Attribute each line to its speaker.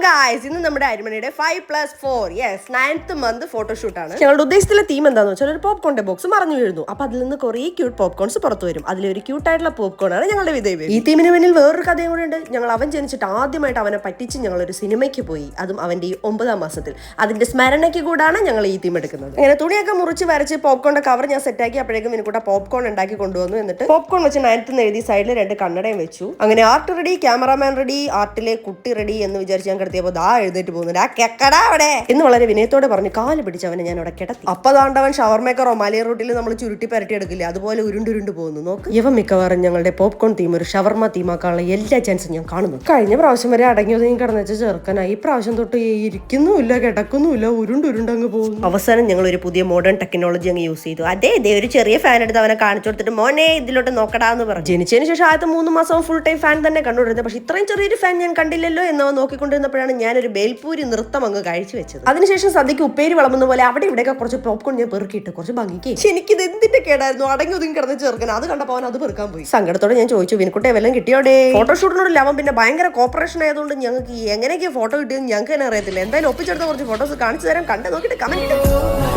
Speaker 1: Guys, ഇന്ന് നമ്മുടെ അരിമണിയുടെ 5+4 yes 9th month ഫോട്ടോഷൂട്ടാണ്. ഞങ്ങളുടെ ഉദ്ദേശത്തിലെ തീം എന്താണെന്ന് വെച്ചാൽ ഒരു പോപ്കോണിന്റെ ബോക്സ് മറഞ്ഞു വീഴുന്നു. അപ്പൊ അതിൽ നിന്ന് കുറേ ക്യൂട്ട് പോപ്കോൺസ് പുറത്തു വരും. അതിലൊരു ക്യൂട്ടായിട്ടുള്ള പോപ്കോൺ ആണ് ഞങ്ങളുടെ വിധേയം. ഈ തീമിന് പിന്നിൽ വേറൊരു കഥയും കൂടെ ഉണ്ട്. ഞങ്ങൾ അവൻ ജനിച്ചിട്ട് ആദ്യമായിട്ട് അവനെ പറ്റിച്ച് ഞങ്ങൾ ഒരു സിനിമയ്ക്ക് പോയി, അതും അവന്റെ ഈ 9ാം മാസത്തിൽ. അതിന്റെ സ്മരണയ്ക്ക് കൂടാണ് ഞങ്ങൾ ഈ തീം എടുക്കുന്നത്. ഇങ്ങനെ തുണിയൊക്കെ മുറിച്ച് വരച്ച് പോപ്കോണിന്റെ കവർ ഞാൻ സെറ്റാക്കി. അപ്പോഴേക്കും എനിക്കൂട്ട പോപ്കോൺ ഉണ്ടാക്കി കൊണ്ടുവന്നു. എന്നിട്ട് പോപ്കോൺ വെച്ച് 9th എഴുതി സൈഡിൽ 2 കണ്ണടയും വെച്ചു. അങ്ങനെ ആർട്ട് റെഡി, ക്യാമറാമാൻ റെഡി, ആർട്ടിലെ കുട്ടി റെഡി എന്ന് വിചാരിച്ച് ഞാൻ കിടത്തിയപ്പോൾ ദാ എഴുന്നേറ്റ് പോകുന്നുണ്ട്. ആ കെക്കടാ അവിടെ എന്ന് വളരെ വിനയത്തോടെ പറഞ്ഞ് കാല് പിടിച്ചവനെ ഞാൻ അവിടെ കിടത്തി. അപ്പതാണ്ടവൻ ഷവർ മേക്കറോ മലയർ റൂട്ടിൽ നമ്മൾ ചുരുട്ടി പരട്ടി എടുക്കില്ലേ, അതുപോലെ ഉരുണ്ടുരുണ്ട് പോകുന്നു. നോക്ക്, ഇവ മിക്കവാറും ഞങ്ങളുടെ പോപ്കോൺ തീം ഒരു ഷവർമ തീമാക്കാനുള്ള എല്ലാ ചാൻസും ഞാൻ കാണുന്നു. കഴിഞ്ഞ പ്രാവശ്യം വരെ അടങ്ങി ഒതുങ്ങി കിടന്നുവെച്ച ചെറുക്കനായി ഈ പ്രാവശ്യം തൊട്ട് ഇരിക്കുന്നുമില്ല, കിടക്കുന്നുമില്ല, ഉരുണ്ടുരുണ്ടങ്ങ് പോകുന്നു. അവസാനം ഞങ്ങൾ ഒരു പുതിയ മോഡേൺ ടെക്നോളജി അങ്ങ് യൂസ് ചെയ്തു. അതെ ഒരു ചെറിയ ഫാൻ എടുത്ത് അവനെ കാണിച്ചു കൊടുത്തിട്ട് മോനെ ഇതിലോട്ട് നോക്കടാന്ന് പറഞ്ഞു. ജനിച്ചതിന് ശേഷം ആദ്യത്തെ 3 മാസം ഫുൾ ടൈം ഫാൻ തന്നെ കണ്ടുകൊണ്ടിരുന്നത്. പക്ഷെ ഇത്രയും ചെറിയൊരു ഫാൻ ഞാൻ കണ്ടില്ലല്ലോ എന്നവ നോക്കിക്കൊണ്ടിരുന്നപ്പോഴാണ് ഞാനൊരു ബേൽപൂരി നൃത്തം അങ്ങ് കഴിച്ചു വെച്ചത്. അതിനുശേഷം സദ്യക്ക് ഉപ്പേരി വളമുന്ന പോലെ അവിടെ ഇവിടെയൊക്കെ കുറച്ച് പോപ്കോൺ ഞാൻ പെറുക്കിയിട്ട് കുറച്ച് ഭംഗിക്ക്. എനിക്കിത് എന്തിന്റെ കേടായിരുന്നു, അടങ്ങി ഒതുങ്ങി കിടന്ന് ചേർക്കാൻ. അത് കണ്ടപ്പോൾ അവൻ അത് പെറുക്കാൻ പോയി. സങ്കടത്തോടെ ഞാൻ ചോദിച്ചു, വിനക്കുട്ടെ വല്ലതും കിട്ടിയോടെ? ഫോട്ടോഷൂട്ടിനോട് ലവൻ പിന്നെ ഭയങ്കര കോപ്പറേഷൻ ആയതുകൊണ്ട് ഞങ്ങൾക്ക് എങ്ങനെയൊക്കെ ഫോട്ടോ കിട്ടിയെന്ന് ഞങ്ങൾക്ക് തന്നെ അറിയത്തില്ല. എന്തായാലും ഒപ്പിച്ചെടുത്ത കുറച്ച് ഫോട്ടോസ് കാണിച്ചു തരാം, കണ്ടു നോക്കിയിട്ട് കമന്റ്